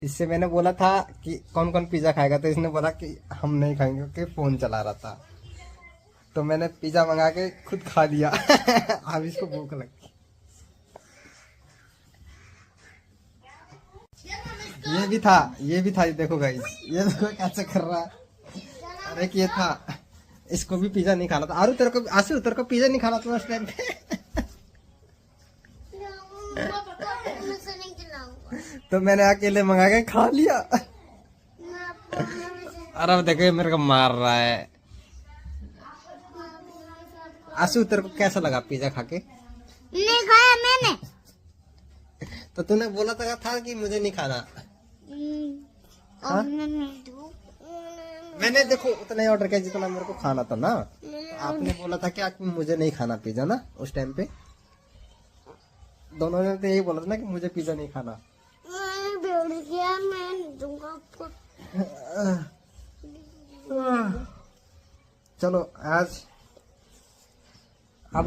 इससे मैंने बोला था कि कौन कौन पिज्जा खाएगा, तो इसने बोला कि हम नहीं खाएंगे क्योंकि फोन चला रहा था। तो मैंने पिज्जा मंगा के खुद खा लिया। अब इसको भूख लगी। ये भी था, देखो गाइस, ये देखो कैसे कर रहा है। अरे ये था, इसको भी पिज्जा नहीं खाना था। आरू तेरे को, आशु तेरे को पिज्जा नहीं खाना था उस टाइम पे। तो मैंने अकेले मंगा के खा लिया। अरे अब देखो मेरे को मार रहा है। आशु तेरे को कैसा लगा पिज्जा खा के? नहीं खाया मैंने। तो तूने बोला था कि मुझे नहीं खाना। हाँ? मैंने देखो उतना ही ऑर्डर किया जितना मेरे को खाना था ना। तो आपने बोला था कि मुझे नहीं खाना पिज्जा ना उस टाइम पे। दोनों ने तो यही बोला था ना कि मुझे पिज्जा नहीं खाना। मैं दूंगा आपको। चलो आज अब